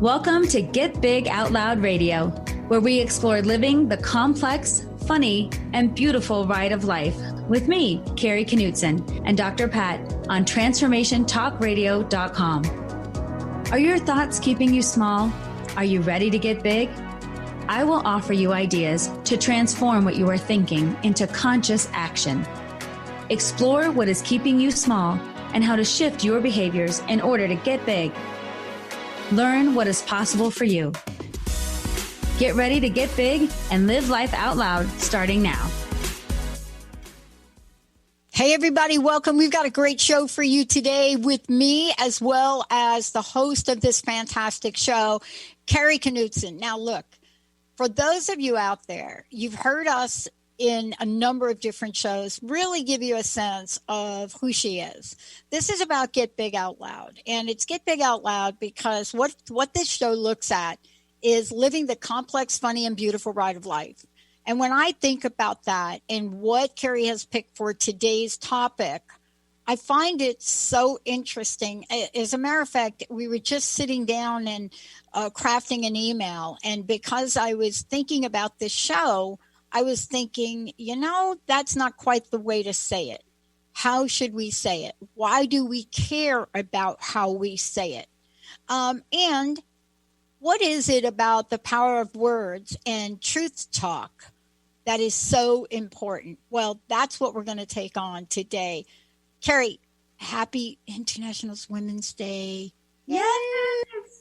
Welcome to Get Big Out Loud Radio, where we explore living the complex, funny, and beautiful ride of life with me, Carrie Knutson, and Dr. Pat on TransformationTalkRadio.com. Are your thoughts keeping you small? Are you ready to get big? I will offer you ideas to transform what you are thinking into conscious action. Explore what is keeping you small and how to shift your behaviors in order to get big. Learn what is possible for you. Get ready to get big and live life out loud starting now. Hey, everybody. Welcome. We've got a great show for you today with me as well as the host of this fantastic show, Carrie Knutson. Now, look, for those of you out there, you've heard us in a number of different shows really give you a sense of who she is. This is about Get Big Out Loud. And it's Get Big Out Loud because what this show looks at is living the complex, funny, and beautiful ride of life. And when I think about that and what Carrie has picked for today's topic, I find it so interesting. As a matter of fact, we were just sitting down and crafting an email. And because I was thinking about this show, I was thinking, that's not quite the way to say it. How should we say it? Why do we care about how we say it? And what is it about the power of words and truth talk that is so important? Well, that's what we're going to take on today. Carrie, happy International Women's Day. Yes!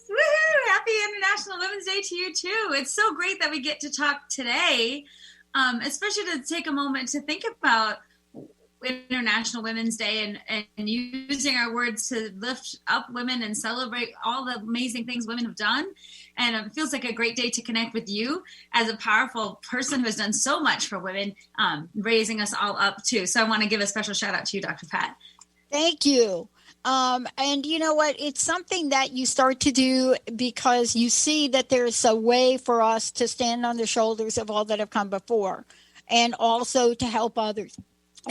Woohoo! Happy International Women's Day to you, too. It's so great that we get to talk today. Especially to take a moment to think about International Women's Day and using our words to lift up women and celebrate all the amazing things women have done. And it feels like a great day to connect with you as a powerful person who has done so much for women, raising us all up too. So I want to give a special shout out to you, Dr. Pat. Thank you. And you know what? It's something that you start to do because you see that there's a way for us to stand on the shoulders of all that have come before and also to help others.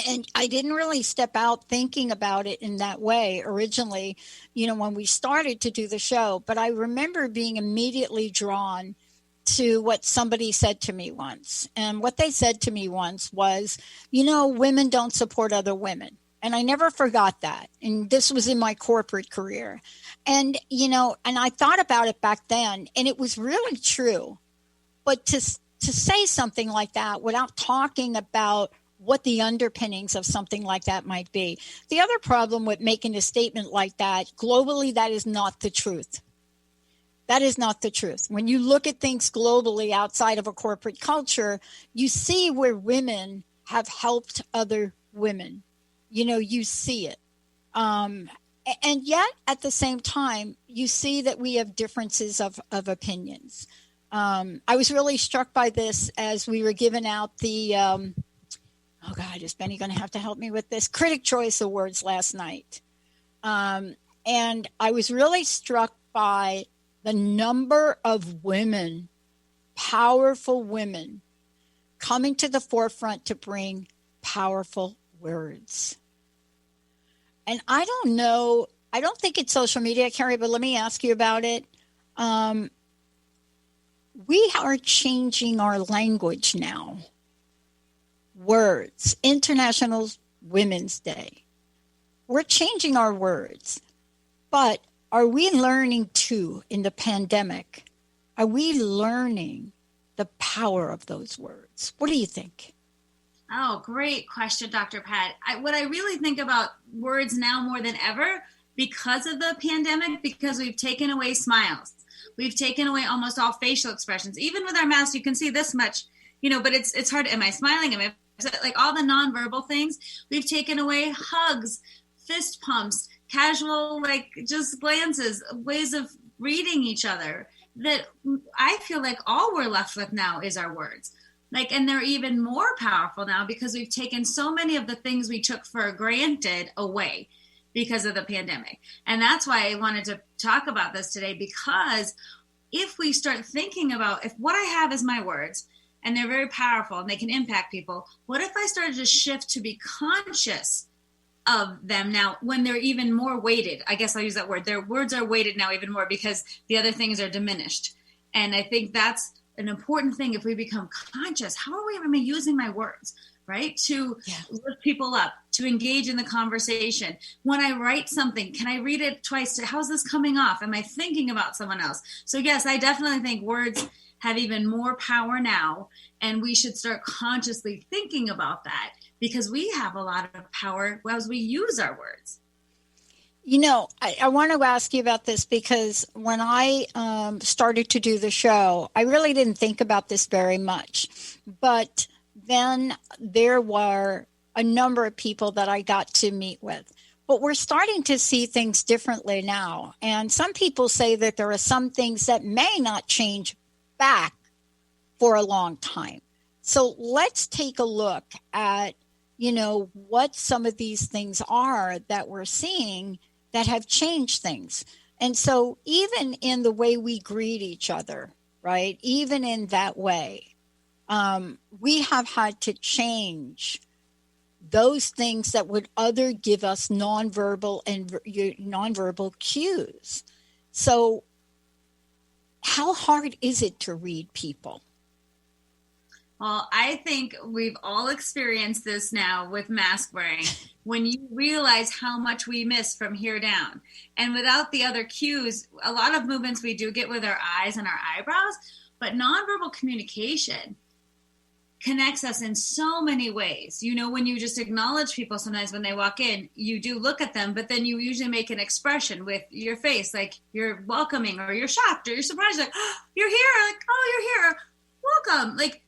And I didn't really step out thinking about it in that way originally, when we started to do the show. But I remember being immediately drawn to what somebody said to me once. And what they said to me once was, women don't support other women. And I never forgot that. And this was in my corporate career. And, and I thought about it back then, and it was really true. But to say something like that without talking about what the underpinnings of something like that might be. The other problem with making a statement like that, globally, that is not the truth. That is not the truth. When you look at things globally outside of a corporate culture, you see where women have helped other women. You see it. And yet, at the same time, you see that we have differences of opinions. I was really struck by this as we were giving out the, is Benny going to have to help me with this? Critic Choice Awards last night. And I was really struck by the number of women, powerful women, coming to the forefront to bring powerful words. And I don't know, I don't think it's social media, Carrie, but let me ask you about it. We are changing our language now. Words, International Women's Day. We're changing our words. But are we learning too in the pandemic? Are we learning the power of those words? What do you think? Oh, great question, Dr. Pat. What I really think about words now more than ever because of the pandemic, because we've taken away smiles. We've taken away almost all facial expressions. Even with our masks, you can see this much, but it's hard. Am I smiling? Am I like all the nonverbal things? We've taken away hugs, fist pumps, casual, just glances, ways of reading each other that I feel like all we're left with now is our words. And they're even more powerful now because we've taken so many of the things we took for granted away because of the pandemic. And that's why I wanted to talk about this today, because if we start thinking about if what I have is my words and they're very powerful and they can impact people, what if I started to shift to be conscious of them now when they're even more weighted. I guess I'll use that word. Their words are weighted now even more because the other things are diminished. And I think that's an important thing. If we become conscious, how am I using my words, right? To lift people up, to engage in the conversation. When I write something, can I read it twice? How's this coming off? Am I thinking about someone else? So yes, I definitely think words have even more power now, and we should start consciously thinking about that because we have a lot of power as we use our words. You know, I want to ask you about this because when I started to do the show, I really didn't think about this very much. But then there were a number of people that I got to meet with. But we're starting to see things differently now. And some people say that there are some things that may not change back for a long time. So let's take a look at, what some of these things are that we're seeing that have changed things. And so even in the way we greet each other, right, even in that way, we have had to change those things that would give us nonverbal cues. So how hard is it to read people? Well, I think we've all experienced this now with mask wearing, when you realize how much we miss from here down. And without the other cues, a lot of movements we do get with our eyes and our eyebrows, but nonverbal communication connects us in so many ways. When you just acknowledge people, sometimes when they walk in, you do look at them, but then you usually make an expression with your face, like you're welcoming or you're shocked or you're surprised, like, oh, you're here, like, oh, you're here, welcome. Like,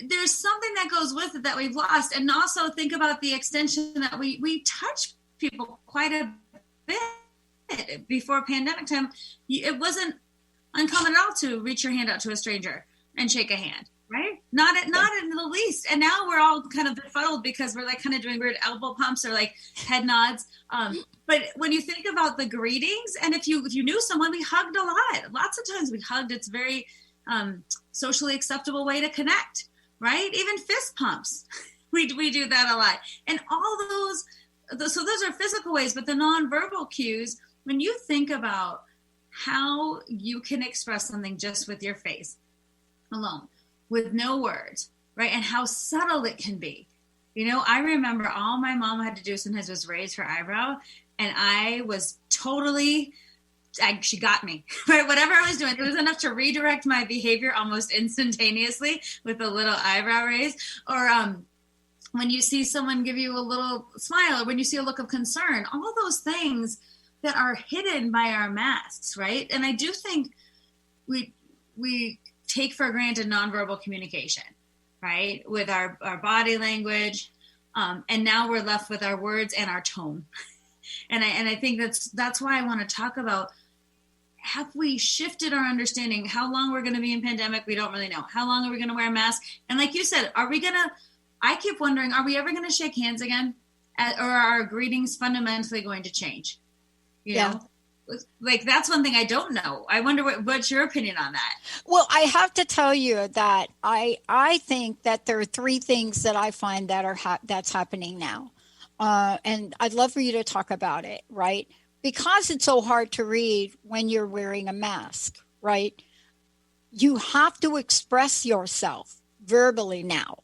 there's something that goes with it that we've lost. And also think about the extension that we touch people quite a bit before pandemic time. It wasn't uncommon at all to reach your hand out to a stranger and shake a hand, right? Not in the least. And now we're all kind of befuddled because we're like kind of doing weird elbow pumps or like head nods. But when you think about the greetings, and if you knew someone, we hugged a lot. Lots of times we hugged. It's very socially acceptable way to connect. Right? Even fist pumps. We do that a lot. And all those are physical ways, but the nonverbal cues, when you think about how you can express something just with your face alone, with no words, right? And how subtle it can be. I remember all my mom had to do sometimes was raise her eyebrow, and I was totally... she got me, right? Whatever I was doing, it was enough to redirect my behavior almost instantaneously with a little eyebrow raise. Or when you see someone give you a little smile, or when you see a look of concern, all those things that are hidden by our masks, right? And I do think we take for granted nonverbal communication, right? With our body language. And now we're left with our words and our tone. And I think that's why I want to talk about, have we shifted our understanding? How long we're going to be in pandemic? We don't really know. How long are we going to wear a mask? And like you said, I keep wondering, are we ever going to shake hands again? Or are our greetings fundamentally going to change? You know? Like, that's one thing I don't know. I wonder what's your opinion on that? Well, I have to tell you that I think that there are three things that I find that that's happening now. And I'd love for you to talk about it, right? Because it's so hard to read when you're wearing a mask, right? You have to express yourself verbally now.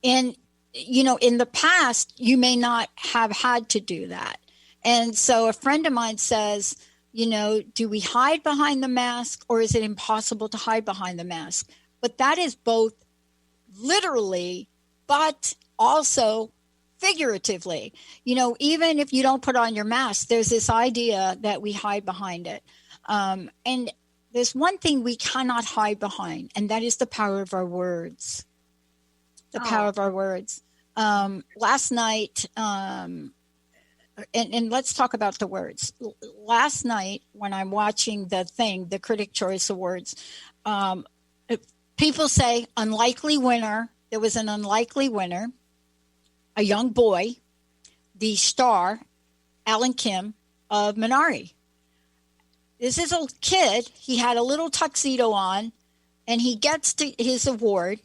And, in the past, you may not have had to do that. And so a friend of mine says, do we hide behind the mask, or is it impossible to hide behind the mask? But that is both literally, but also figuratively. Even if you don't put on your mask, there's this idea that we hide behind it. And there's one thing we cannot hide behind, and that is the power of our words. The power of our words. Last night, and let's talk about the words. Last night, when I'm watching the Critic Choice Awards, people say unlikely winner. There was an unlikely winner. A young boy, the star, Alan Kim of Minari. This is a kid. He had a little tuxedo on, and he gets to his award,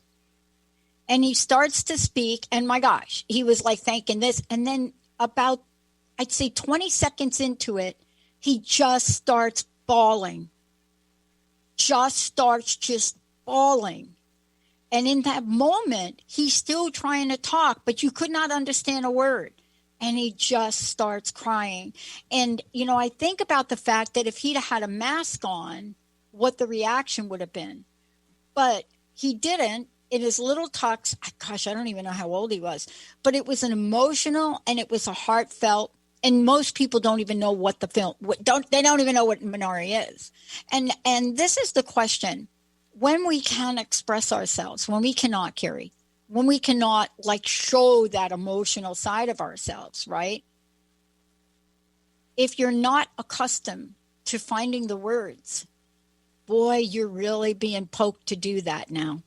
and he starts to speak, and my gosh, he was like thanking this. And then about I'd say 20 seconds into it, he just starts bawling. Just bawling. And in that moment, he's still trying to talk, but you could not understand a word. And he just starts crying. And, I think about the fact that if he'd had a mask on, what the reaction would have been. But he didn't. In his little tux, gosh, I don't even know how old he was, but it was an emotional and it was a heartfelt, and most people don't even know what the film, they don't even know what Minari is. And this is the question. When we can express ourselves, when we cannot, Carrie, when we cannot show that emotional side of ourselves, right? If you're not accustomed to finding the words, boy, you're really being poked to do that now.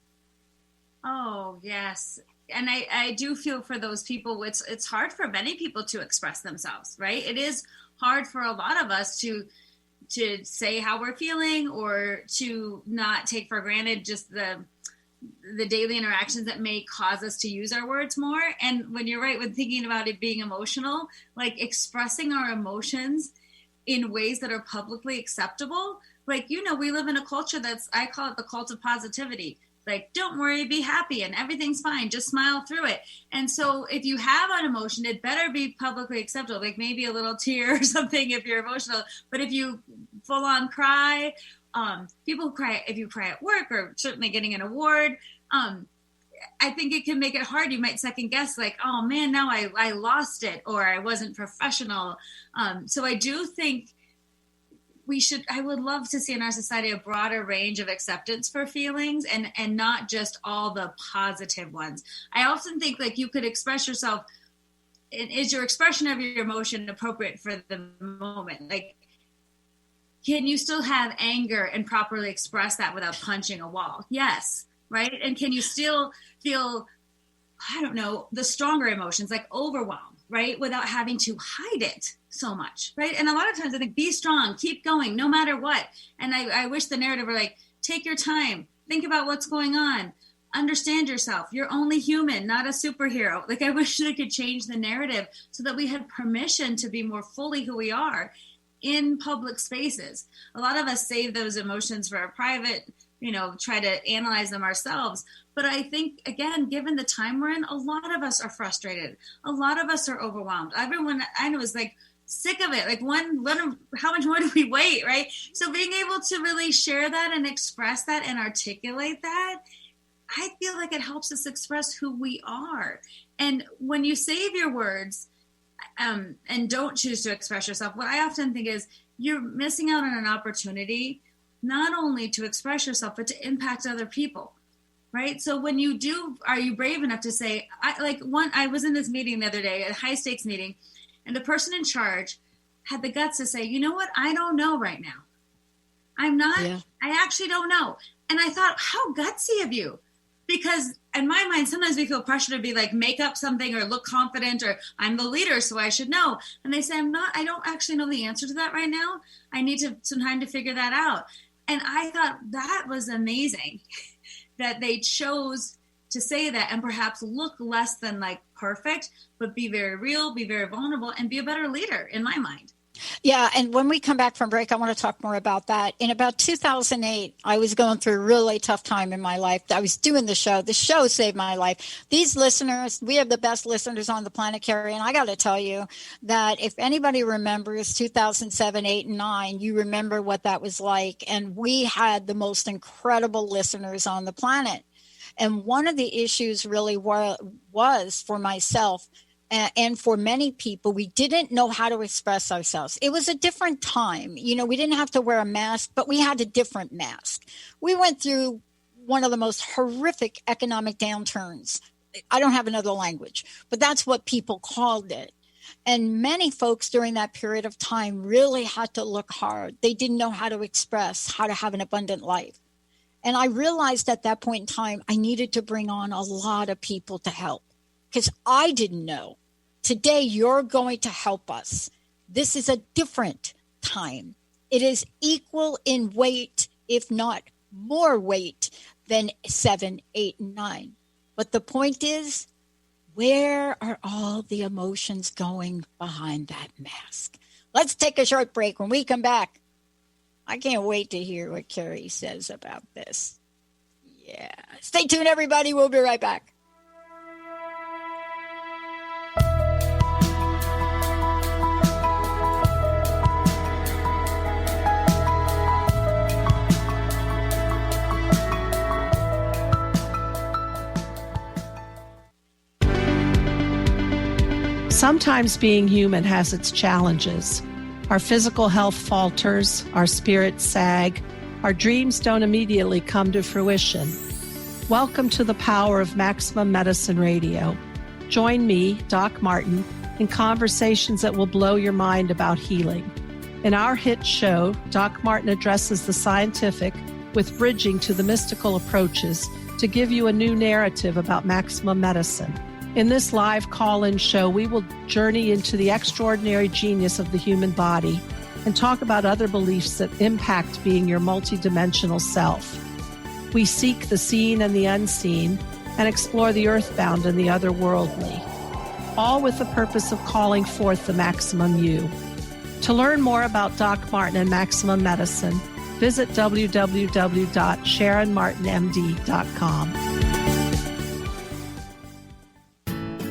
Oh, yes. And I do feel for those people. It's hard for many people to express themselves, right? It is hard for a lot of us to say how we're feeling, or to not take for granted just the daily interactions that may cause us to use our words more. And when you're right, when thinking about it being emotional, expressing our emotions in ways that are publicly acceptable. We live in a culture I call it the cult of positivity. Don't worry, be happy, and everything's fine. Just smile through it. And so if you have an emotion, it better be publicly acceptable, maybe a little tear or something if you're emotional. But if you full on cry, people cry, if you cry at work, or certainly getting an award, I think it can make it hard. You might second guess, oh man, now I lost it, or I wasn't professional. So I do think I would love to see in our society a broader range of acceptance for feelings, and not just all the positive ones. I often think you could express yourself. Is your expression of your emotion appropriate for the moment? Can you still have anger and properly express that without punching a wall? Yes. Right. And can you still feel, I don't know, the stronger emotions like overwhelm, right, without having to hide it so much, right? And a lot of times I think, be strong, keep going, no matter what. And I wish the narrative were take your time, think about what's going on, understand yourself. You're only human, not a superhero. I wish they could change the narrative so that we had permission to be more fully who we are in public spaces. A lot of us save those emotions for our private, try to analyze them ourselves. But I think, again, given the time we're in, a lot of us are frustrated. A lot of us are overwhelmed. Everyone I know is sick of it. How much more do we wait, right? So being able to really share that and express that and articulate that, I feel like it helps us express who we are. And when you save your words and don't choose to express yourself, what I often think is you're missing out on an opportunity not only to express yourself, but to impact other people. Right. So when you do, are you brave enough to say, I was in this meeting the other day, a high stakes meeting, and the person in charge had the guts to say, you know what? I don't know right now. I actually don't know. And I thought, how gutsy of you, because in my mind, sometimes we feel pressure to be make up something or look confident, or I'm the leader, so I should know. And they say, I don't actually know the answer to that right now. I need some time to figure that out. And I thought that was amazing that they chose to say that and perhaps look less than perfect, but be very real, be very vulnerable, and be a better leader in my mind. Yeah. And when we come back from break, I want to talk more about that. In about 2008, I was going through a really tough time in my life. I was doing the show. The show saved my life. These listeners, we have the best listeners on the planet, Carrie. And I got to tell you that if anybody remembers 2007, 8, and 9, you remember what that was like. And we had the most incredible listeners on the planet. And one of the issues really was for myself and for many people, we didn't know how to express ourselves. It was a different time. We didn't have to wear a mask, but we had a different mask. We went through one of the most horrific economic downturns. I don't have another language, but that's what people called it. And many folks during that period of time really had to look hard. They didn't know how to express, how to have an abundant life. And I realized at that point in time, I needed to bring on a lot of people to help because I didn't know. Today, you're going to help us. This is a different time. It is equal in weight, if not more weight than 7, 8, and 9. But the point is, Where are all the emotions going behind that mask? Let's take a short break. When we come back, I can't wait to hear what Carrie says about this. Yeah. Stay tuned, everybody. We'll be right back. Sometimes being human has its challenges. Our physical health falters, our spirits sag, our dreams don't immediately come to fruition. Welcome to the power of Maximum Medicine Radio. Join me, Doc Martin, in conversations that will blow your mind about healing. In our hit show, Doc Martin addresses the scientific with bridging to the mystical approaches to give you a new narrative about maximum medicine. In this live call-in show, we will journey into the extraordinary genius of the human body and talk about other beliefs that impact being your multidimensional self. We seek the seen and the unseen and explore the earthbound and the otherworldly, all with the purpose of calling forth the maximum you. To learn more about Doc Martin and Maximum Medicine, visit www.sharonmartinmd.com.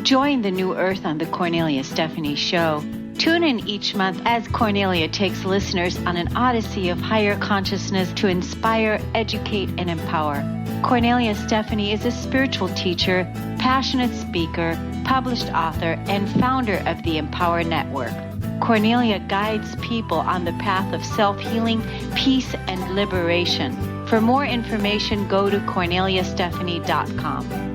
Join the new earth on the Cornelia Stephanie Show. Tune in each month as Cornelia takes listeners on an odyssey of higher consciousness to inspire, educate, and empower. Cornelia Stephanie is a spiritual teacher, passionate speaker, published author, and founder of the Empower Network. Cornelia guides people on the path of self-healing, peace, and liberation. For more information, go to corneliastephanie.com.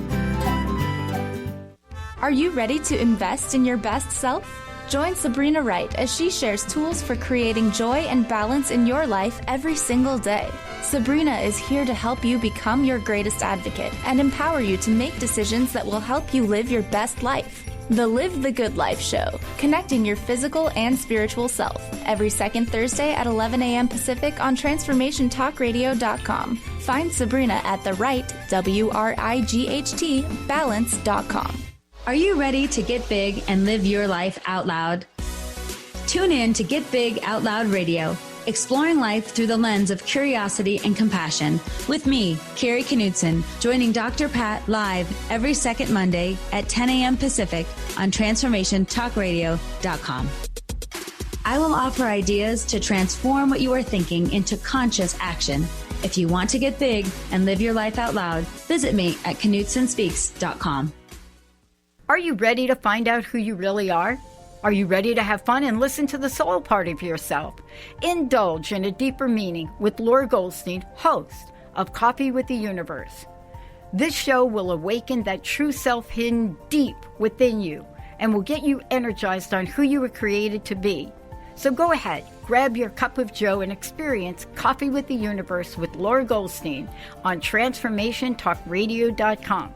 Are you ready to invest in your best self? Join Sabrina Wright as she shares tools for creating joy and balance in your life every single day. Sabrina is here to help you become your greatest advocate and empower you to make decisions that will help you live your best life. The Live the Good Life Show, connecting your physical and spiritual self. Every second Thursday at 11 a.m. Pacific on TransformationTalkRadio.com. Find Sabrina at the right, WRIGHT, balance.com. Are you ready to get big and live your life out loud? Tune in to Get Big Out Loud Radio, exploring life through the lens of curiosity and compassion, with me, Carrie Knudsen, joining Dr. Pat live every second Monday at 10 a.m. Pacific on TransformationTalkRadio.com. I will offer ideas to transform what you are thinking into conscious action. If you want to get big and live your life out loud, visit me at KnudsenSpeaks.com. Are you ready to find out who you really are? Are you ready to have fun and listen to the soul part of yourself? Indulge in a deeper meaning with Laura Goldstein, host of Coffee with the Universe. This show will awaken that true self hidden deep within you and will get you energized on who you were created to be. So go ahead, grab your cup of joe and experience Coffee with the Universe with Laura Goldstein on TransformationTalkRadio.com.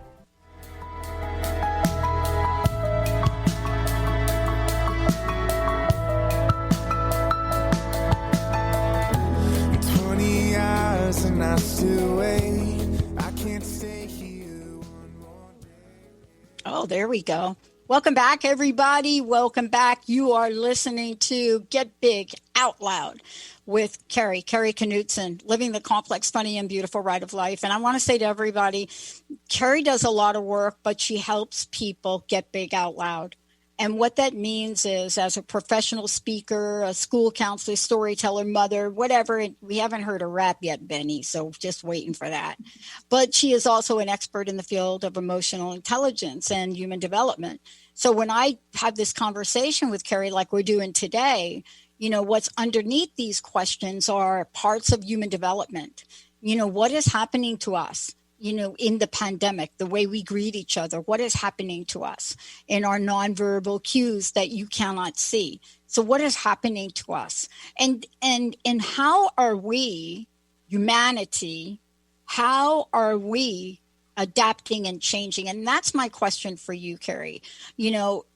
And I still wait. I can't stay here one more day. Oh, there we go. Welcome back, everybody. Welcome back. You are listening to Get Big Out Loud with Carrie Knudsen, living the complex, funny, and beautiful ride of life. And I want to say to everybody, Carrie does a lot of work, but she helps people get big out loud. And what that means is, as a professional speaker, a school counselor, storyteller, mother, whatever, we haven't heard a rap yet, Benny, so just waiting for that. But she is also an expert in the field of emotional intelligence and human development. So when I have this conversation with Carrie, like we're doing today, you know, what's underneath these questions are parts of human development. You know, what is happening to us? You know, in the pandemic, the way we greet each other, what is happening to us in our nonverbal cues that you cannot see? So what is happening to us? And how are we, humanity, how are we adapting and changing? And that's my question for you, Carrie. You know,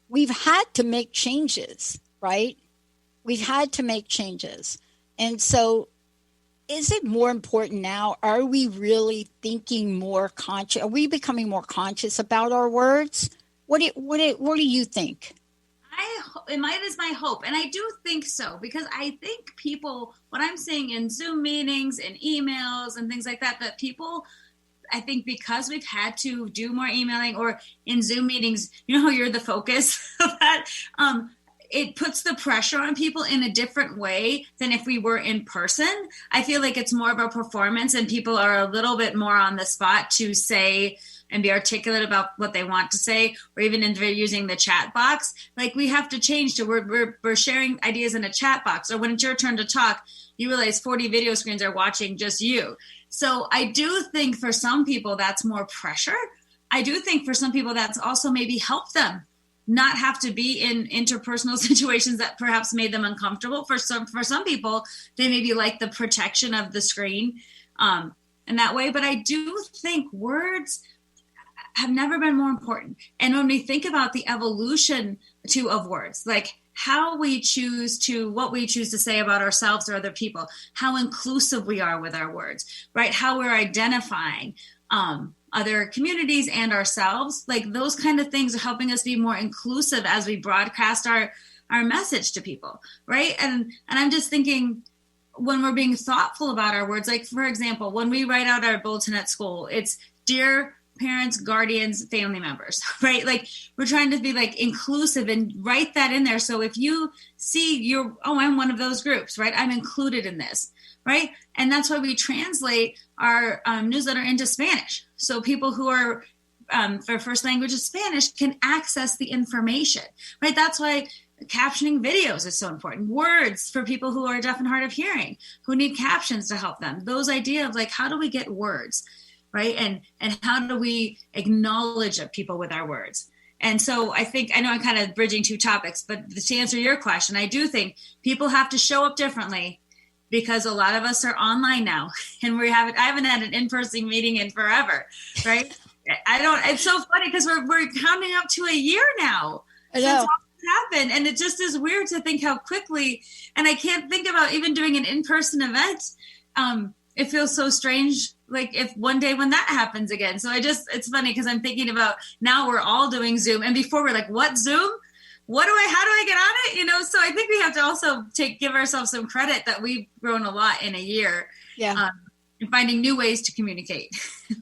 we've had to make changes, right? We've had to make changes. And so is it more important now? Are we really thinking more conscious? Are we becoming more conscious about our words? What do you think? It is my hope. And I do think so, because I think people, what I'm seeing in Zoom meetings and emails and things like that, that people, I think because we've had to do more emailing, or in Zoom meetings, you know how you're the focus of that, it puts the pressure on people in a different way than if we were in person. I feel like it's more of a performance, and people are a little bit more on the spot to say and be articulate about what they want to say, or even if they're using the chat box. Like, we have to change to we're sharing ideas in a chat box, or when it's your turn to talk, you realize 40 video screens are watching just you. So I do think for some people that's more pressure. I do think for some people that's also maybe helped them not have to be in interpersonal situations that perhaps made them uncomfortable. For some people, they maybe like the protection of the screen in that way. But I do think words have never been more important. And when we think about the evolution of words, like what we choose to say about ourselves or other people, how inclusive we are with our words, right? How we're identifying other communities and ourselves, like those kind of things are helping us be more inclusive as we broadcast our message to people, right? And I'm just thinking, when we're being thoughtful about our words, like for example, when we write out our bulletin at school, it's dear parents, guardians, family members, right? Like, we're trying to be like inclusive and write that in there. So if you see I'm one of those groups, right? I'm included in this, right? And that's why we translate our newsletter into Spanish. So people who are their first language is Spanish can access the information, right? That's why captioning videos is so important. Words for people who are deaf and hard of hearing, who need captions to help them. Those idea of like, how do we get words, right? And how do we acknowledge people with our words? And so I know I'm kind of bridging two topics, but to answer your question, I do think people have to show up differently, because a lot of us are online now, and I haven't had an in-person meeting in forever, right? It's so funny because we're counting up to a year now since all this happened. And it just is weird to think how quickly, and I can't think about even doing an in-person event. It feels so strange, like if one day when that happens again. So it's funny because I'm thinking about now we're all doing Zoom, and before we're like, what, Zoom? How do I get on it? You know, so I think we have to also give ourselves some credit that we've grown a lot in a year. Yeah. And finding new ways to communicate.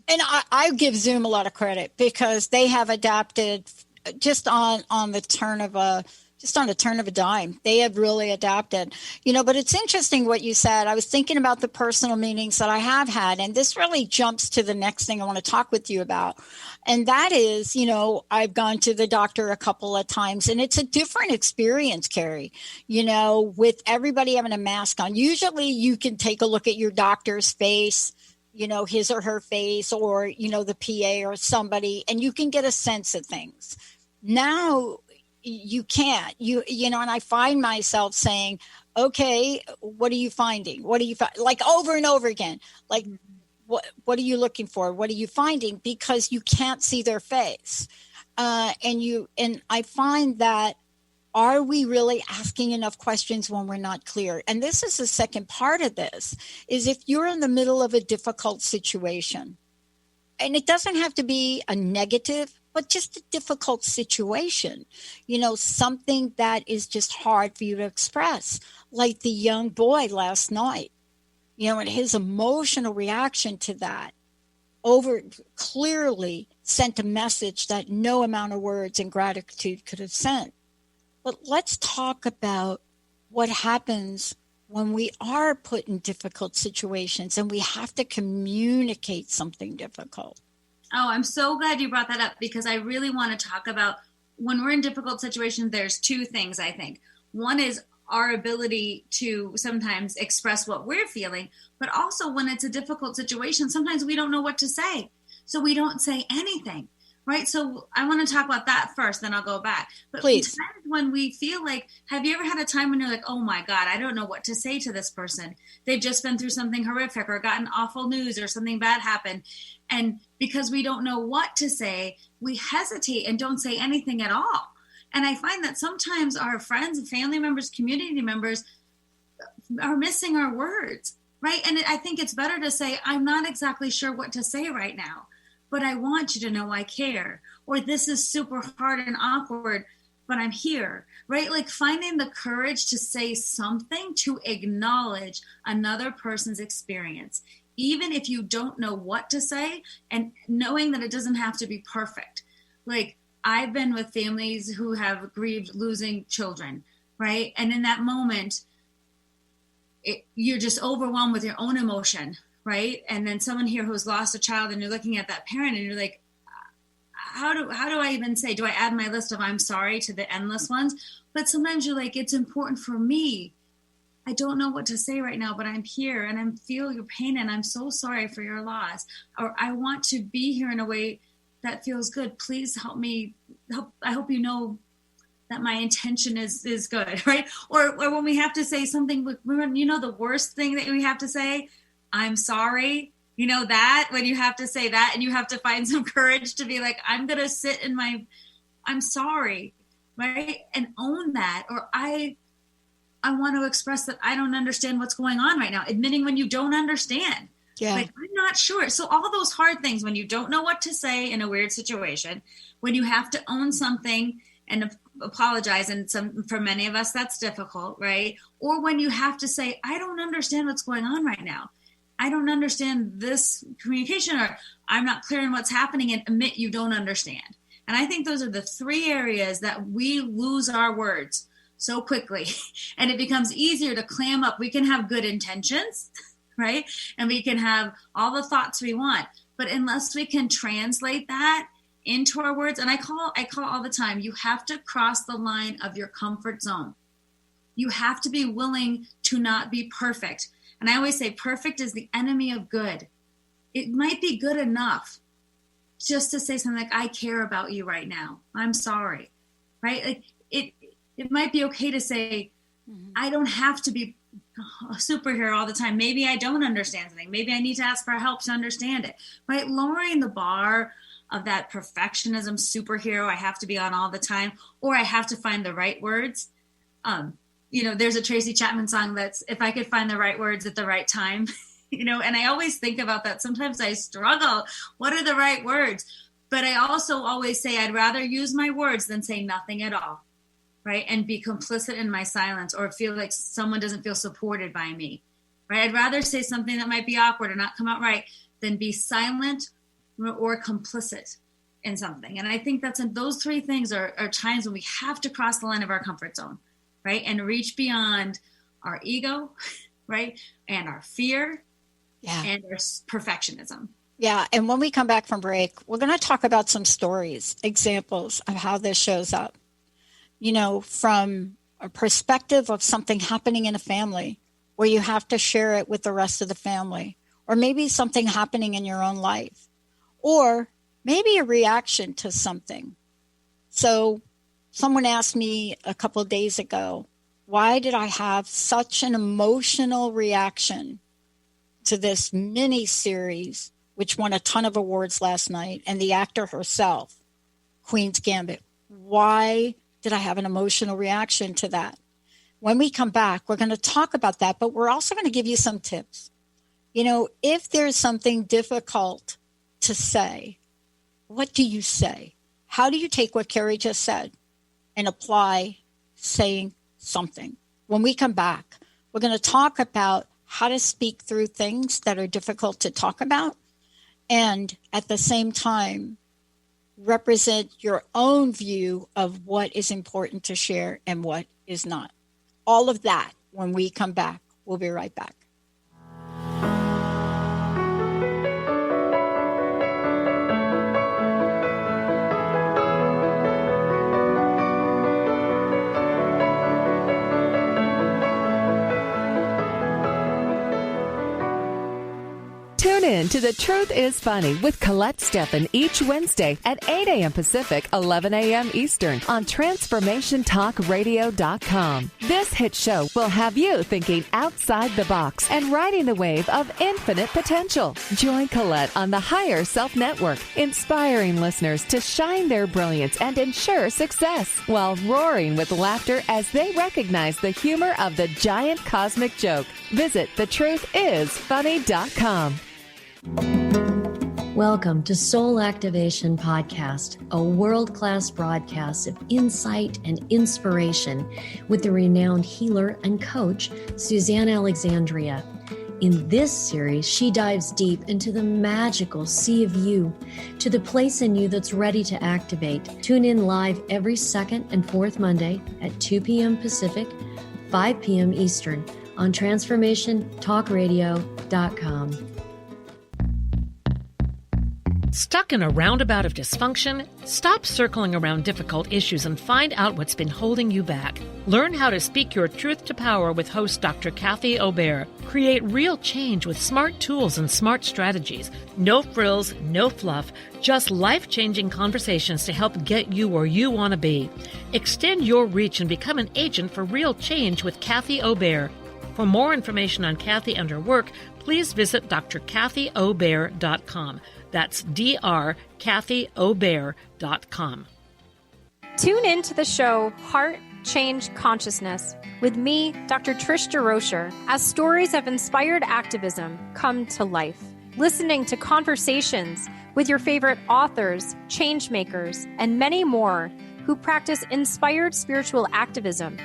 And I give Zoom a lot of credit, because they have adapted just on the turn of a dime. They have really adapted, but it's interesting what you said. I was thinking about the personal meetings that I have had, and this really jumps to the next thing I want to talk with you about. And that is, I've gone to the doctor a couple of times, and it's a different experience, Carrie, with everybody having a mask on. Usually you can take a look at your doctor's face, his or her face, or, the PA or somebody, and you can get a sense of things. Now, you can't, and I find myself saying, okay, what are you finding? What are you like over and over again? Like, what are you looking for? What are you finding? Because you can't see their face. And I find that, are we really asking enough questions when we're not clear? And this is the second part of this, is if you're in the middle of a difficult situation, and it doesn't have to be a negative, but just a difficult situation, something that is just hard for you to express, like the young boy last night, and his emotional reaction to that clearly sent a message that no amount of words and gratitude could have sent. But let's talk about what happens when we are put in difficult situations and we have to communicate something difficult. Oh, I'm so glad you brought that up, because I really want to talk about when we're in difficult situations, there's two things, I think. One is our ability to sometimes express what we're feeling, but also when it's a difficult situation, sometimes we don't know what to say. So we don't say anything, right? So I want to talk about that first, then I'll go back. But please, when we feel like, have you ever had a time when you're like, oh my God, I don't know what to say to this person. They've just been through something horrific or gotten awful news or something bad happened. And because we don't know what to say, we hesitate and don't say anything at all. And I find that sometimes our friends and family members, community members are missing our words. right? And I think it's better to say, I'm not exactly sure what to say right now, but I want you to know I care. Or this is super hard and awkward, but I'm here, right? Like finding the courage to say something to acknowledge another person's experience, even if you don't know what to say, and knowing that it doesn't have to be perfect. Like I've been with families who have grieved losing children, right? And in that moment, you're just overwhelmed with your own emotion, right? And then someone here who's lost a child, and you're looking at that parent and you're like, how do I even say, do I add my list of I'm sorry to the endless ones? But sometimes you're like, it's important for me. I don't know what to say right now, but I'm here and I feel your pain and I'm so sorry for your loss. Or I want to be here in a way that feels good. Please help me. I hope you know that my intention is good, right? Or when we have to say something, the worst thing that we have to say, I'm sorry. That when you have to say that and you have to find some courage to be like, I'm going to sit in I'm sorry, right? And own that. Or I want to express that I don't understand what's going on right now. Admitting when you don't understand. Yeah. Like, I'm not sure. So all those hard things, when you don't know what to say in a weird situation, when you have to own something and apologize, and for many of us, that's difficult, right? Or when you have to say, I don't understand what's going on right now. I don't understand this communication, or I'm not clear on what's happening, and admit you don't understand. And I think those are the three areas that we lose our words so quickly. And it becomes easier to clam up. We can have good intentions, right? And we can have all the thoughts we want. But unless we can translate that into our words, and I call all the time, you have to cross the line of your comfort zone. You have to be willing to not be perfect. And I always say perfect is the enemy of good. It might be good enough just to say something like, I care about you right now. I'm sorry, right? Like it might be okay to say, I don't have to be a superhero all the time. Maybe I don't understand something. Maybe I need to ask for help to understand it, right? Lowering the bar of that perfectionism superhero I have to be on all the time, or I have to find the right words. There's a Tracy Chapman song that's, if I could find the right words at the right time, and I always think about that. Sometimes I struggle. What are the right words? But I also always say, I'd rather use my words than say nothing at all, right? And be complicit in my silence, or feel like someone doesn't feel supported by me, right? I'd rather say something that might be awkward or not come out right than be silent or complicit in something. And I think those three things are times when we have to cross the line of our comfort zone, right? And reach beyond our ego, right? And our fear, and our perfectionism. Yeah. And when we come back from break, we're going to talk about some stories, examples of how this shows up, from a perspective of something happening in a family where you have to share it with the rest of the family, or maybe something happening in your own life, or maybe a reaction to something. So someone asked me a couple of days ago, why did I have such an emotional reaction to this mini series, which won a ton of awards last night, and the actor herself, Queen's Gambit? Why did I have an emotional reaction to that? When we come back, we're going to talk about that, but we're also going to give you some tips. If there's something difficult to say, what do you say? How do you take what Carrie just said and apply saying something? When we come back, we're going to talk about how to speak through things that are difficult to talk about, and at the same time, represent your own view of what is important to share and what is not. All of that when we come back. We'll be right back. Tune in to The Truth is Funny with Colette Steffen each Wednesday at 8 a.m. Pacific, 11 a.m. Eastern on TransformationTalkRadio.com. This hit show will have you thinking outside the box and riding the wave of infinite potential. Join Colette on the Higher Self Network, inspiring listeners to shine their brilliance and ensure success while roaring with laughter as they recognize the humor of the giant cosmic joke. Visit thetruthisfunny.com. Welcome to Soul Activation Podcast, a world-class broadcast of insight and inspiration with the renowned healer and coach, Suzanne Alexandria. In this series, she dives deep into the magical sea of you, to the place in you that's ready to activate. Tune in live every second and fourth Monday at 2 p.m. Pacific, 5 p.m. Eastern on TransformationTalkRadio.com. Stuck in a roundabout of dysfunction? Stop circling around difficult issues and find out what's been holding you back. Learn how to speak your truth to power with host Dr. Kathy Obear. Create real change with smart tools and smart strategies. No frills, no fluff, just life-changing conversations to help get you where you want to be. Extend your reach and become an agent for real change with Kathy Obear. For more information on Kathy and her work, please visit drkathyobear.com. That's drkathyobear.com. Tune in to the show Heart Change Consciousness with me, Dr. Trish DeRocher, as stories of inspired activism come to life. Listening to conversations with your favorite authors, change makers, and many more who practice inspired spiritual activism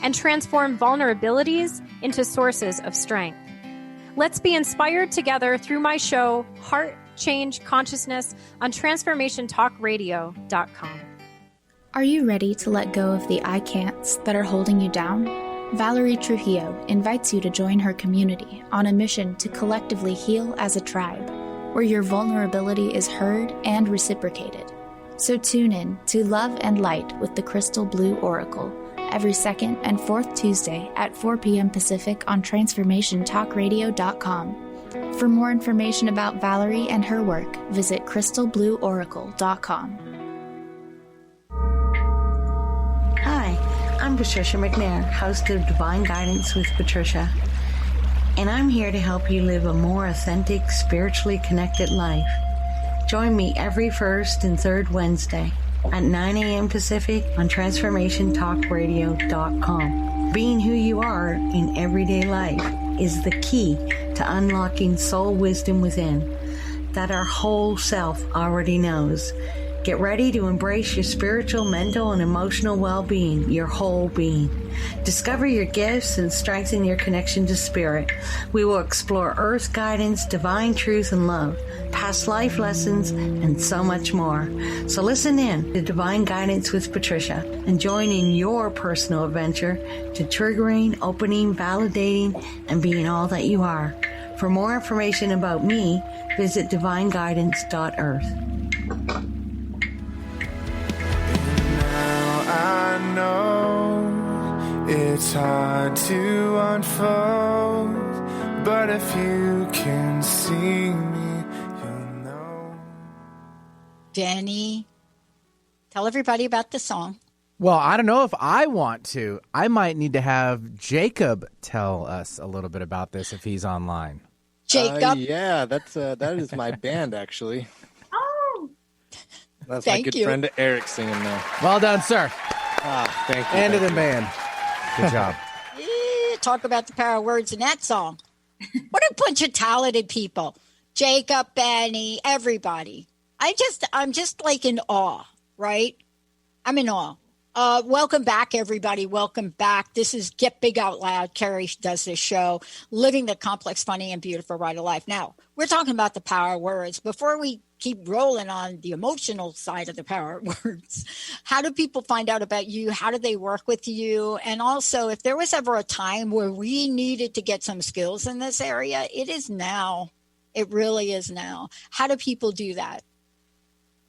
and transform vulnerabilities into sources of strength. Let's be inspired together through my show, Heart Change Consciousness, on TransformationTalkRadio.com. Are you ready to let go of the I can'ts that are holding you down? Valerie Trujillo invites you to join her community on a mission to collectively heal as a tribe, where your vulnerability is heard and reciprocated. So tune in to Love and Light with the Crystal Blue Oracle every second and fourth Tuesday at 4 p.m. Pacific on TransformationTalkRadio.com. For more information about Valerie and her work, visit crystalblueoracle.com. Hi, I'm Patricia McNair, host of Divine Guidance with Patricia, and I'm here to help you live a more authentic, spiritually connected life. Join me every first and third Wednesday at 9 a.m. Pacific on TransformationTalkRadio.com. Being who you are in everyday life is the key to unlocking soul wisdom within that our whole self already knows. Get ready to embrace your spiritual, mental, and emotional well-being, your whole being. Discover your gifts and strengthen your connection to spirit. We will explore earth guidance, divine truth and love, past life lessons, and so much more. So listen in to Divine Guidance with Patricia and join in your personal adventure to triggering, opening, validating, and being all that you are. For more information about me, visit divineguidance.earth. I know it's hard to unfold, but if you can see me, you'll know. Danny, tell everybody about the song. Well, I don't know if I want to. I might need to have Jacob tell us a little bit about this if he's online. Jacob? Yeah, that is my band, actually. That's Thank my good you. friend Eric singing there. Well done, sir. Thank you. And to thank the you. band. Good job. Talk about the power of words in that song. What a bunch of talented people. Jacob, Benny, everybody. I'm just like in awe, right? I'm in awe. Welcome back, everybody. Welcome back. This is Get Big Out Loud. Carrie does this show, living the complex, funny, and beautiful ride of life. Now, we're talking about the power of words. Before we keep rolling on the emotional side of the power of words, how do people find out about you? How do they work with you? And also, if there was ever a time where we needed to get some skills in this area, it is now. It really is now. How do people do that?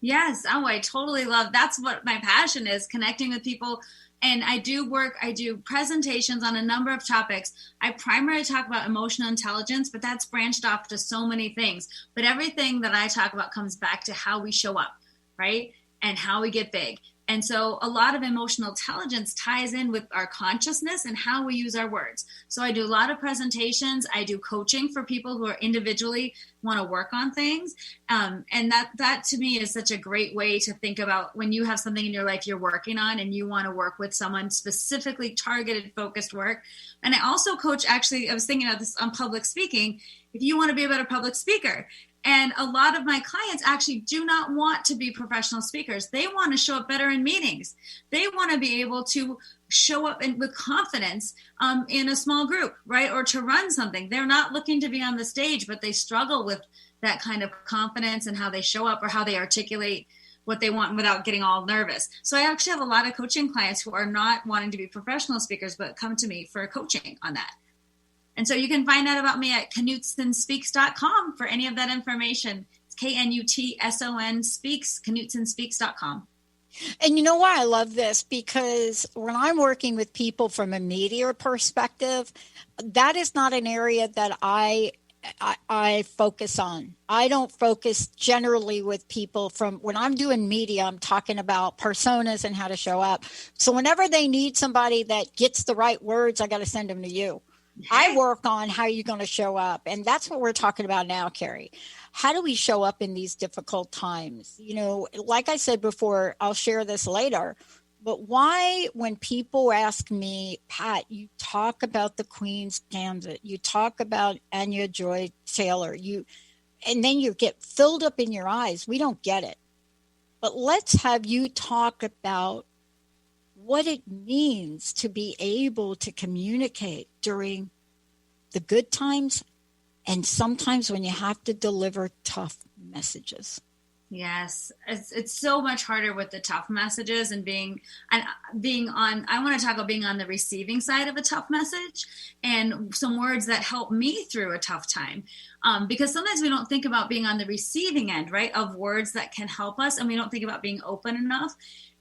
Yes. Oh, I totally love, that's what my passion is, connecting with people And I do presentations on a number of topics. I primarily talk about emotional intelligence, but that's branched off to so many things. But everything that I talk about comes back to how we show up, right? And how we get big. And so a lot of emotional intelligence ties in with our consciousness and how we use our words. So I do a lot of presentations. I do coaching for people who are individually want to work on things. And that to me is such a great way to think about when you have something in your life you're working on and you want to work with someone specifically targeted, focused work. And I also coach, actually, I was thinking of this on public speaking, if you want to be a better public speaker. And a lot of my clients actually do not want to be professional speakers. They want to show up better in meetings. They want to be able to show up with confidence in a small group, right? Or to run something. They're not looking to be on the stage, but they struggle with that kind of confidence and how they show up or how they articulate what they want without getting all nervous. So I actually have a lot of coaching clients who are not wanting to be professional speakers, but come to me for coaching on that. And so you can find out about me at KnutsonSpeaks.com for any of that information. It's KNUTSON Speaks, KnutsonSpeaks.com. And you know why I love this? Because when I'm working with people from a media perspective, that is not an area that I focus on. I don't focus generally with people from when I'm doing media, I'm talking about personas and how to show up. So whenever they need somebody that gets the right words, I got to send them to you. I work on how you're going to show up. And that's what we're talking about now, Carrie. How do we show up in these difficult times? You know, like I said before, I'll share this later, but why, when people ask me, Pat, you talk about the Queen's Gambit, you talk about Anya Joy Taylor, and then you get filled up in your eyes. We don't get it. But let's have you talk about what it means to be able to communicate during the good times and sometimes when you have to deliver tough messages. Yes, it's so much harder with the tough messages and being on, I want to talk about being on the receiving side of a tough message and some words that help me through a tough time. Because sometimes we don't think about being on the receiving end, right, of words that can help us, and we don't think about being open enough.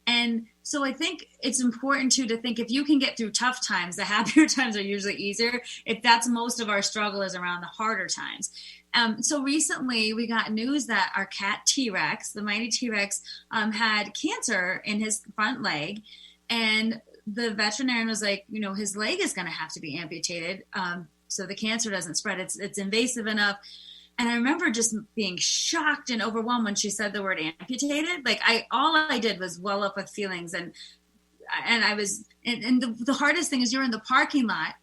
And so I think it's important to think if you can get through tough times, the happier times are usually easier. If that's most of our struggle is around the harder times. So recently we got news that our cat T-Rex, the mighty T-Rex, had cancer in his front leg. And the veterinarian was like, you know, his leg is going to have to be amputated so the cancer doesn't spread. It's invasive enough. And I remember just being shocked and overwhelmed when she said the word amputated. Like all I did was well up with feelings. And I was, and the hardest thing is you're in the parking lot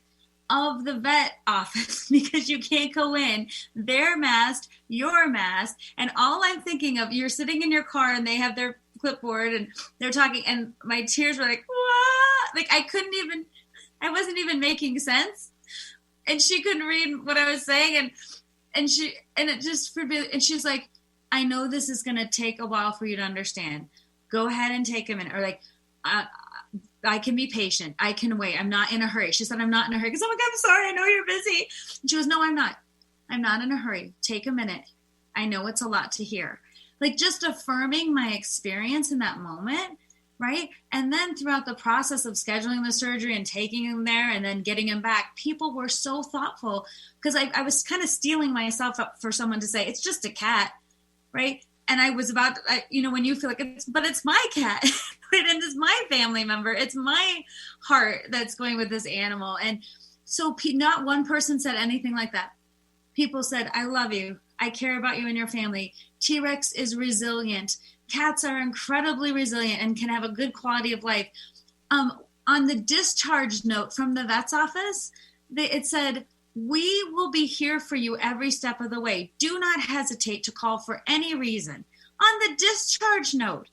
of the vet office because you can't go in. They're masked, you're masked. And all I'm thinking of, you're sitting in your car and they have their clipboard and they're talking and my tears were like, what? Like I wasn't even making sense. And she couldn't read what I was saying. And she's like, I know this is going to take a while for you to understand. Go ahead and take a minute. Or like, I can be patient. I can wait. I'm not in a hurry. She said, I'm not in a hurry. Because I'm like, I'm sorry. I know you're busy. And she goes, no, I'm not. I'm not in a hurry. Take a minute. I know it's a lot to hear. Like just affirming my experience in that moment. Right. And then throughout the process of scheduling the surgery and taking him there and then getting him back, people were so thoughtful because I was kind of stealing myself up for someone to say, it's just a cat. Right. And I was about, when you feel like it's my cat right? And it's my family member. It's my heart that's going with this animal. And so not one person said anything like that. People said, I love you. I care about you and your family. T-Rex is resilient. Cats are incredibly resilient and can have a good quality of life. On the discharge note from the vet's office, it said, we will be here for you every step of the way. Do not hesitate to call for any reason. On the discharge note.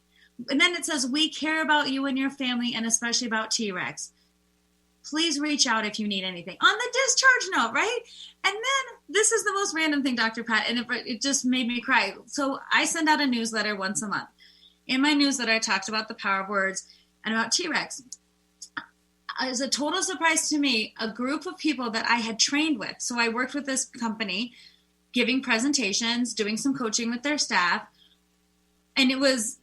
And then it says, we care about you and your family and especially about T-Rex. Please reach out if you need anything. On the discharge note, right? And then this is the most random thing, Dr. Pat, and it just made me cry. So I send out a newsletter once a month. In my newsletter, I talked about the power of words and about T-Rex. As a total surprise to me, a group of people that I had trained with. So I worked with this company, giving presentations, doing some coaching with their staff. And it was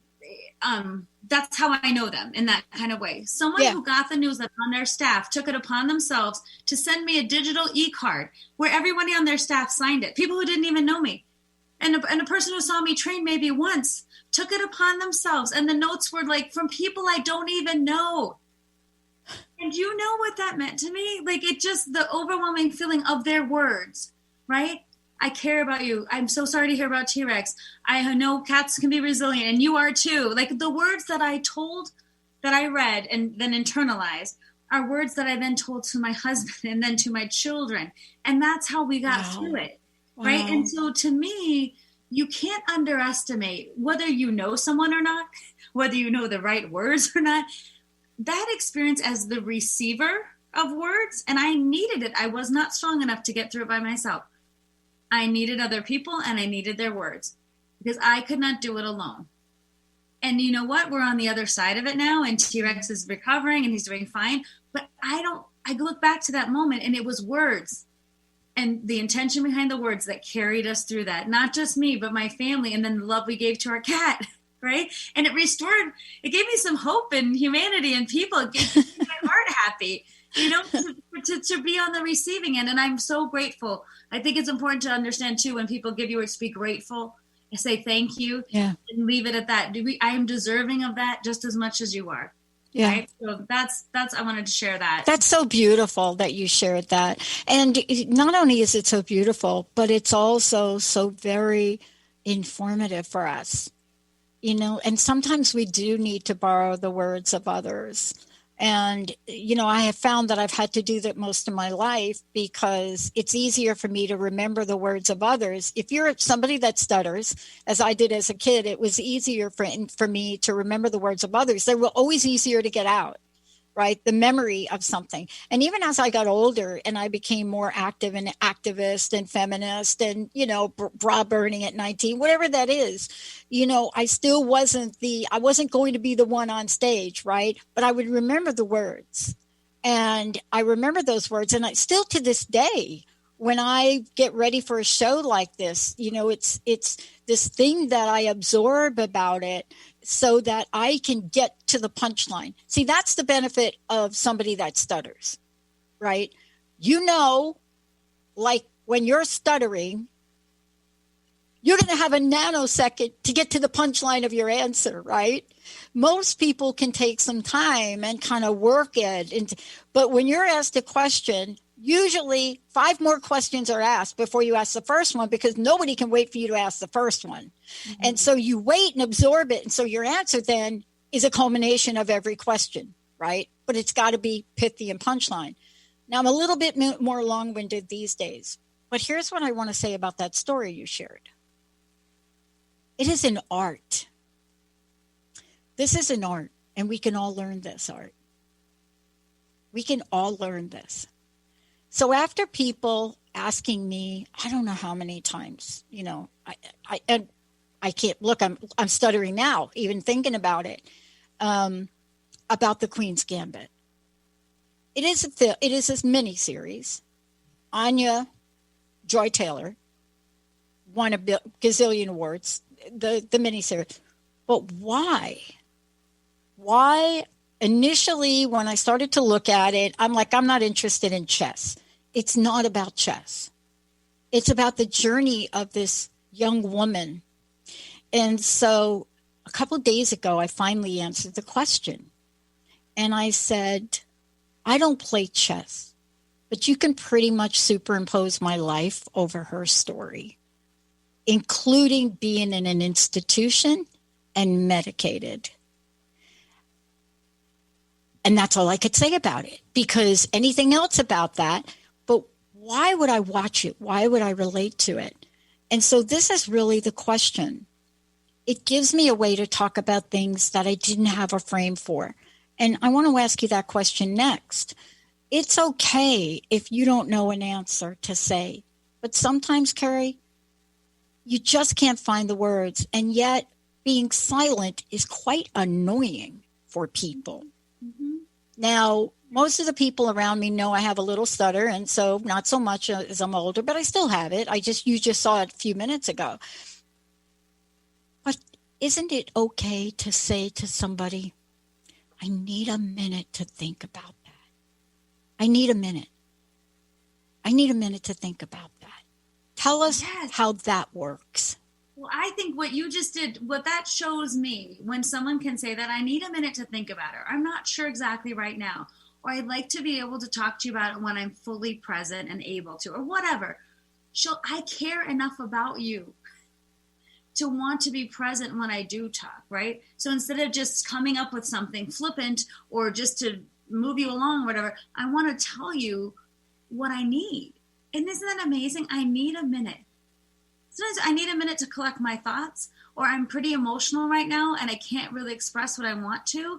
that's how I know them in that kind of way. Someone who got the news that on their staff took it upon themselves to send me a digital e-card where everybody on their staff signed it. People who didn't even know me. And a person who saw me train maybe once took it upon themselves. And the notes were like from people I don't even know. And you know what that meant to me? Like, it just, the overwhelming feeling of their words, right? I care about you. I'm so sorry to hear about T-Rex. I know cats can be resilient, and you are too. Like, the words that I told, that I read and then internalized are words that I then told to my husband and then to my children. And that's how we got through it. Right. And so to me, you can't underestimate whether you know someone or not, whether you know the right words or not, that experience as the receiver of words. And I needed it. I was not strong enough to get through it by myself. I needed other people and I needed their words because I could not do it alone. And you know what? We're on the other side of it now, and T-Rex is recovering and he's doing fine. But I look back to that moment and it was words. And the intention behind the words that carried us through that, not just me, but my family, and then the love we gave to our cat, right? And it gave me some hope in humanity and people. It gave my heart happy, to be on the receiving end. And I'm so grateful. I think it's important to understand, too, when people give you words, be grateful and say thank you and leave it at that. I am deserving of that just as much as you are. Yeah. Right? So that's I wanted to share that. That's so beautiful that you shared that. And not only is it so beautiful, but it's also so very informative for us. And sometimes we do need to borrow the words of others. And, I have found that I've had to do that most of my life because it's easier for me to remember the words of others. If you're somebody that stutters, as I did as a kid, it was easier for me to remember the words of others. They were always easier to get out, right? The memory of something. And even as I got older and I became more active and activist and feminist and, bra burning at 19, whatever that is, I still I wasn't going to be the one on stage, right? But I would remember the words. And I remember those words. And I still to this day, when I get ready for a show like this, it's this thing that I absorb about it so that I can get to the punchline. See, that's the benefit of somebody that stutters, right? Like when you're stuttering, you're going to have a nanosecond to get to the punchline of your answer, right? Most people can take some time and kind of work it. But when you're asked a question, usually 5 more questions are asked before you ask the first one because nobody can wait for you to ask the first one. Mm-hmm. And so you wait and absorb it. And so your answer then is a culmination of every question, right? But it's got to be pithy and punchline. Now, I'm a little bit more long-winded these days, but here's what I want to say about that story you shared. It is an art. This is an art, and we can all learn this art. We can all learn this. So after people asking me, I don't know how many times, I can't look, I'm stuttering now, even thinking about it, about the Queen's Gambit. It is a mini series. Anya Joy Taylor won a gazillion awards, the miniseries. But why? Why? Initially, when I started to look at it, I'm like, I'm not interested in chess. It's not about chess. It's about the journey of this young woman. And so a couple of days ago, I finally answered the question. And I said, I don't play chess, but you can pretty much superimpose my life over her story, including being in an institution and medicated. And that's all I could say about it, because anything else about that, but why would I watch it? Why would I relate to it? And so this is really the question. It gives me a way to talk about things that I didn't have a frame for. And I want to ask you that question next. It's okay if you don't know an answer to say, but sometimes, Carrie, you just can't find the words. And yet being silent is quite annoying for people. Mm-hmm. Now, most of the people around me know I have a little stutter, and so not so much as I'm older, but I still have it. You just saw it a few minutes ago. But isn't it okay to say to somebody, I need a minute to think about that. I need a minute. I need a minute to think about that. Tell us how that works. Well, I think what you just did, what that shows me, when someone can say that, I need a minute to think about it. I'm not sure exactly right now. Or I'd like to be able to talk to you about it when I'm fully present and able to, or whatever. I care enough about you to want to be present when I do talk, right? So instead of just coming up with something flippant or just to move you along or whatever, I want to tell you what I need. And isn't that amazing? I need a minute. Sometimes I need a minute to collect my thoughts, or I'm pretty emotional right now and I can't really express what I want to.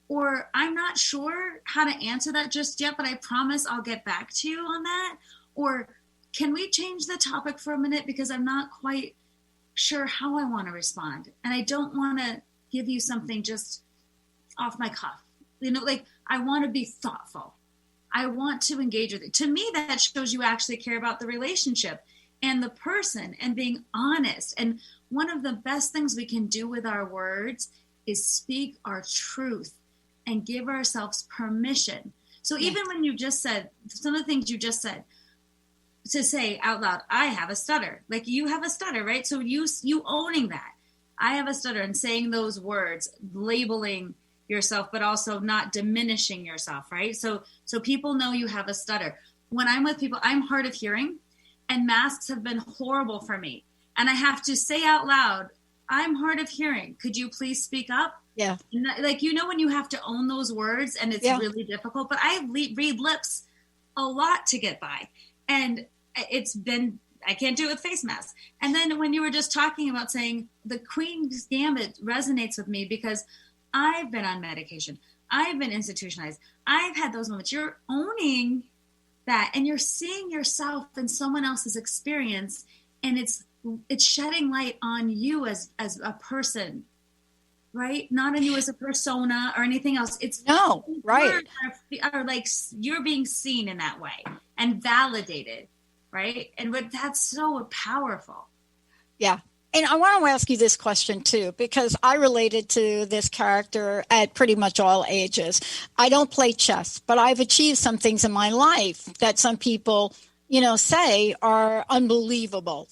Or I'm not sure how to answer that just yet, but I promise I'll get back to you on that. Or can we change the topic for a minute because I'm not quite sure how I want to respond. And I don't want to give you something just off my cuff. Like I want to be thoughtful. I want to engage with it. To me, that shows you actually care about the relationship and the person and being honest. And one of the best things we can do with our words is speak our truth and give ourselves permission. So even when you just said, some of the things you just said, to say out loud, I have a stutter. Like you have a stutter, right? So you owning that. I have a stutter and saying those words, labeling yourself, but also not diminishing yourself, right? So people know you have a stutter. When I'm with people, I'm hard of hearing, and masks have been horrible for me. And I have to say out loud, I'm hard of hearing. Could you please speak up? Yeah. And like, when you have to own those words and it's really difficult, but I read lips a lot to get by. And I can't do it with face masks. And then when you were just talking about saying the Queen's Gambit resonates with me because I've been on medication. I've been institutionalized. I've had those moments. You're owning that and you're seeing yourself in someone else's experience, and it's shedding light on you as a person, right? Not on you as a persona or anything else. It's right. Are like you're being seen in that way and validated, right? And that's so powerful. Yeah. And I want to ask you this question too, because I related to this character at pretty much all ages. I don't play chess, but I've achieved some things in my life that some people, say are unbelievable.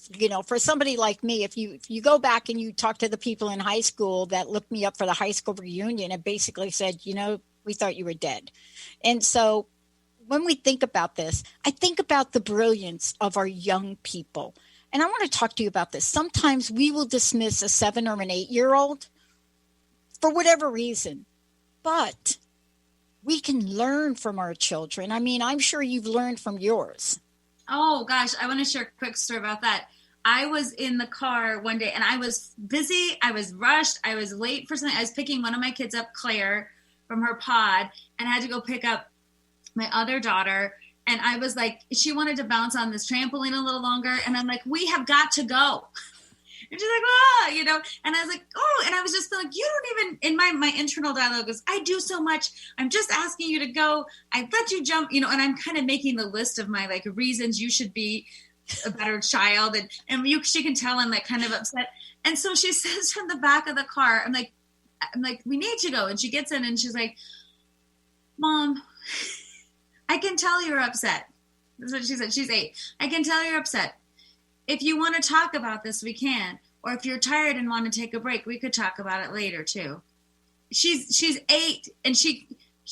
For somebody like me, if you go back and you talk to the people in high school that looked me up for the high school reunion and basically said, we thought you were dead. And so when we think about this, I think about the brilliance of our young people. And I want to talk to you about this. Sometimes we will dismiss a 7 or an 8-year-old for whatever reason, but we can learn from our children. I mean, I'm sure you've learned from yours. Oh, gosh. I want to share a quick story about that. I was in the car one day and I was busy. I was rushed. I was late for something. I was picking one of my kids up, Claire, from her pod, and I had to go pick up my other daughter. And I was like, she wanted to bounce on this trampoline a little longer. And I'm like, we have got to go. And she's like, and I was like, and I was just like, you don't even, in my internal dialogue is, I do so much. I'm just asking you to go. I let you jump, and I'm kind of making the list of my like reasons you should be a better child. And she can tell I'm like kind of upset. And so she says from the back of the car, I'm like, we need to go. And she gets in and she's like, Mom, I can tell you're upset. That's what she said. She's 8. I can tell you're upset. If you want to talk about this, we can. Or if you're tired and want to take a break, we could talk about it later too. She's 8 and she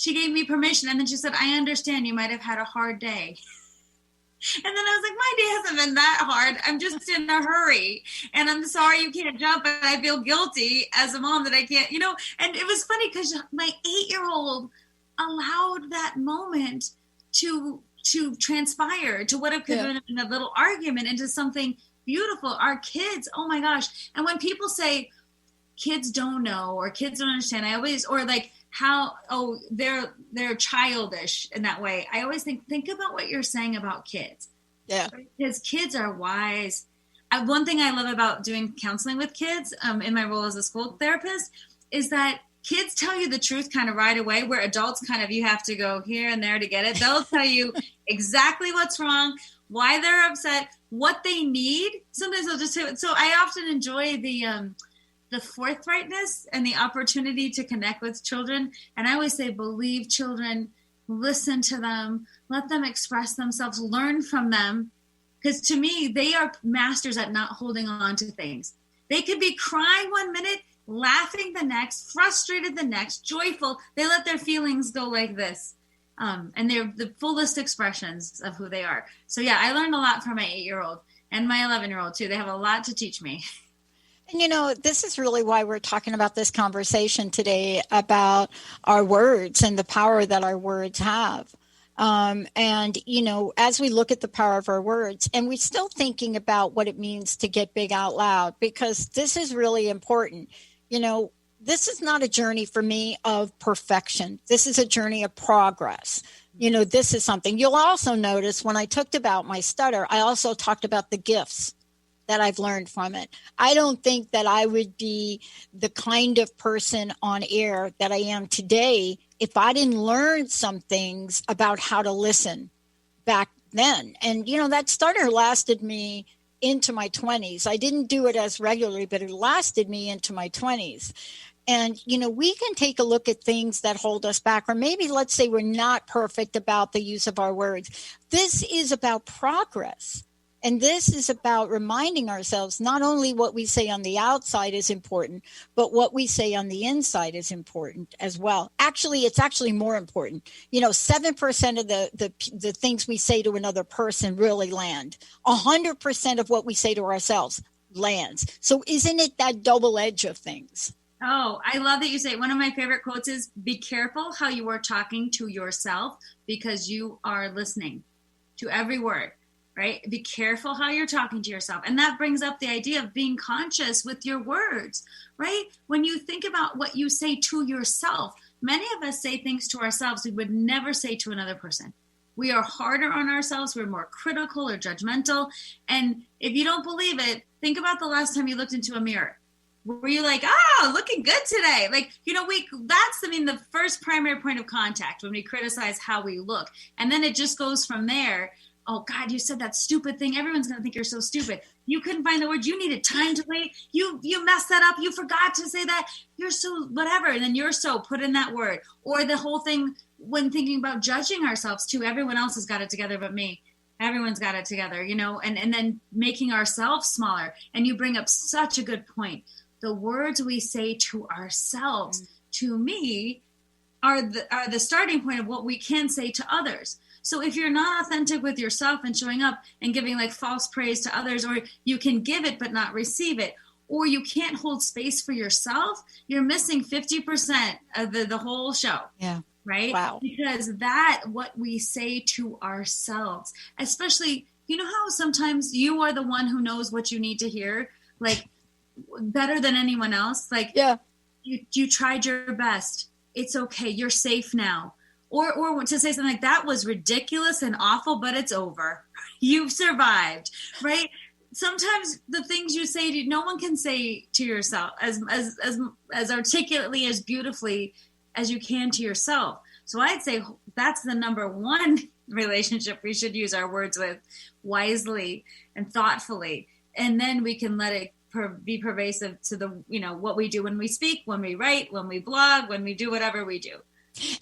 gave me permission. And then she said, I understand you might have had a hard day. And then I was like, my day hasn't been that hard. I'm just in a hurry. And I'm sorry you can't jump. And I feel guilty as a mom that I can't, And it was funny because my 8-year-old allowed that moment to transpire to what could have been a little argument into something beautiful. Our kids, oh my gosh. And when people say kids don't know or kids don't understand, they're childish in that way. I always think about what you're saying about kids. Yeah. Because kids are wise. One thing I love about doing counseling with kids in my role as a school therapist is that kids tell you the truth kind of right away, where adults kind of, you have to go here and there to get it. They'll tell you exactly what's wrong, why they're upset, what they need. Sometimes they'll just say it. So I often enjoy the the forthrightness and the opportunity to connect with children. And I always say, believe children, listen to them, let them express themselves, learn from them. Because to me, they are masters at not holding on to things. They could be crying one minute, laughing the next, frustrated the next, joyful. They let their feelings go like this. And they're the fullest expressions of who they are. So yeah, I learned a lot from my 8-year-old and my 11-year-old too. They have a lot to teach me. And this is really why we're talking about this conversation today about our words and the power that our words have. As we look at the power of our words, and we're still thinking about what it means to get big out loud, because this is really important. This is not a journey for me of perfection. This is a journey of progress. This is something you'll also notice when I talked about my stutter, I also talked about the gifts that I've learned from it. I don't think that I would be the kind of person on air that I am today if I didn't learn some things about how to listen back then. And, that stutter lasted me into my 20s. I didn't do it as regularly, but it lasted me into my 20s. And, we can take a look at things that hold us back, or maybe let's say we're not perfect about the use of our words. This is about progress. And this is about reminding ourselves not only what we say on the outside is important, but what we say on the inside is important as well. Actually, it's actually more important. 7% of the things we say to another person really land. 100% of what we say to ourselves lands. So isn't it that double edge of things? Oh, I love that you say, one of my favorite quotes is, be careful how you are talking to yourself because you are listening to every word. Right? Be careful how you're talking to yourself. And that brings up the idea of being conscious with your words, right? When you think about what you say to yourself, many of us say things to ourselves we would never say to another person. We are harder on ourselves. We're more critical or judgmental. And if you don't believe it, think about the last time you looked into a mirror. Were you like, looking good today? That's the first primary point of contact when we criticize how we look. And then it just goes from there. Oh, God, you said that stupid thing. Everyone's going to think you're so stupid. You couldn't find the word. You needed time to wait. You messed that up. You forgot to say that. You're so whatever. And then you're so put in that word. Or the whole thing when thinking about judging ourselves too. Everyone else has got it together but me. Everyone's got it together, and then making ourselves smaller. And you bring up such a good point. The words we say to ourselves, to me, are the starting point of what we can say to others. So if you're not authentic with yourself and showing up and giving false praise to others, or you can give it but not receive it, or you can't hold space for yourself, you're missing 50% of the whole show. Yeah. Right? Wow. Because what we say to ourselves, especially, how sometimes you are the one who knows what you need to hear, better than anyone else. Yeah. You tried your best. It's okay. You're safe now. Or to say something like, that was ridiculous and awful, but it's over. You've survived, right? Sometimes the things you say, no one can say to yourself as articulately, as beautifully as you can to yourself. So I'd say that's the number one relationship we should use our words with wisely and thoughtfully. And then we can let it be pervasive to what we do when we speak, when we write, when we blog, when we do whatever we do.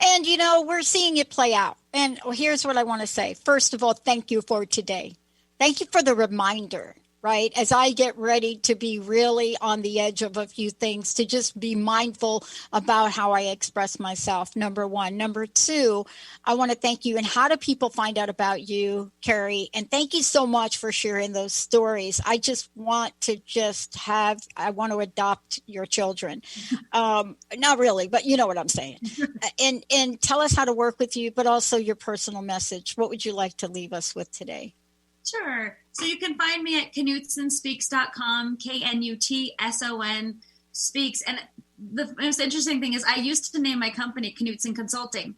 And, we're seeing it play out. And here's what I want to say. First of all, thank you for today. Thank you for the reminder, right? As I get ready to be really on the edge of a few things, to just be mindful about how I express myself, number one. Number two, I want to thank you. And how do people find out about you, Carrie? And thank you so much for sharing those stories. I just want to I want to adopt your children. Not really, but you know what I'm saying. And tell us how to work with you, but also your personal message. What would you like to leave us with today? Sure. So you can find me at knutsonspeaks.com, KNUTSON Speaks. And the most interesting thing is I used to name my company Knutson Consulting.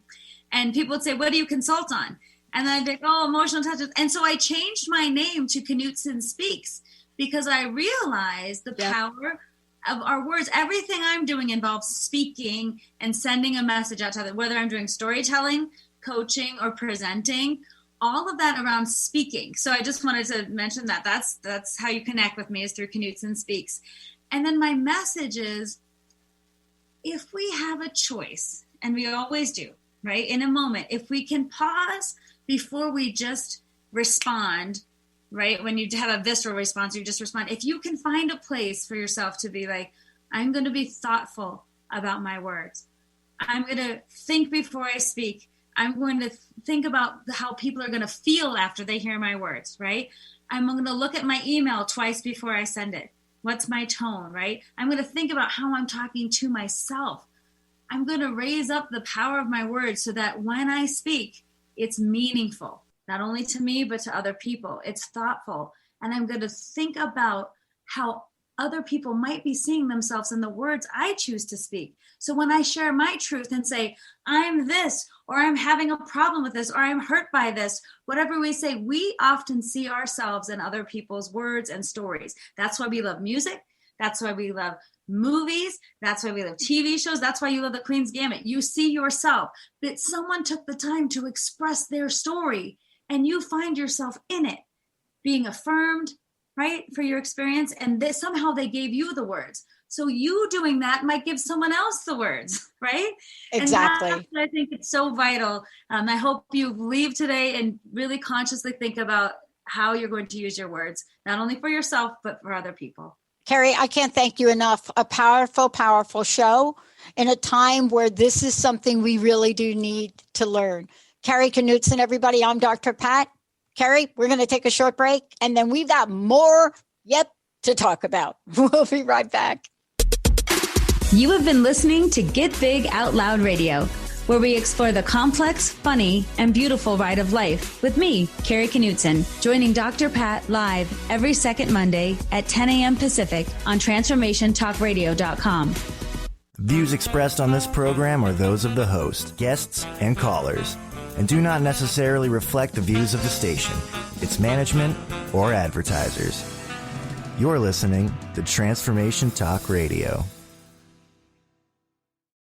And people would say, what do you consult on? And I'd be like, emotional touches. And so I changed my name to Knutson Speaks because I realized the power of our words. Everything I'm doing involves speaking and sending a message out to others, whether I'm doing storytelling, coaching, or presenting. All of that around speaking. So I just wanted to mention that that's how you connect with me, is through Knutson Speaks. And then my message is, if we have a choice, and we always do, right? In a moment, if we can pause before we just respond, right? When you have a visceral response, you just respond. If you can find a place for yourself to be like, I'm going to be thoughtful about my words. I'm going to think before I speak. I'm going to think about how people are going to feel after they hear my words, right? I'm going to look at my email twice before I send it. What's my tone, right? I'm going to think about how I'm talking to myself. I'm going to raise up the power of my words so that when I speak, it's meaningful, not only to me, but to other people. It's thoughtful. And I'm going to think about how other people might be seeing themselves in the words I choose to speak. So when I share my truth and say, I'm this, or I'm having a problem with this, or I'm hurt by this, whatever we say, we often see ourselves in other people's words and stories. That's why we love music. That's why we love movies. That's why we love TV shows. That's why you love the Queen's Gambit. You see yourself, that someone took the time to express their story, and you find yourself in it, being affirmed, right, for your experience. And somehow they gave you the words. So you doing that might give someone else the words, right? Exactly. And I think it's so vital. I hope you leave today and really consciously think about how you're going to use your words, not only for yourself, but for other people. Carrie, I can't thank you enough. A powerful, powerful show in a time where this is something we really do need to learn. Carrie Knutson, everybody, I'm Dr. Pat. Carrie, we're going to take a short break, and then we've got more yet to talk about. We'll be right back. You have been listening to Get Big Out Loud Radio, where we explore the complex, funny, and beautiful ride of life with me, Carrie Knutson, joining Dr. Pat live every second Monday at 10 a.m. Pacific on TransformationTalkRadio.com. Views expressed on this program are those of the host, guests, and callers, and do not necessarily reflect the views of the station, its management, or advertisers. You're listening to Transformation Talk Radio.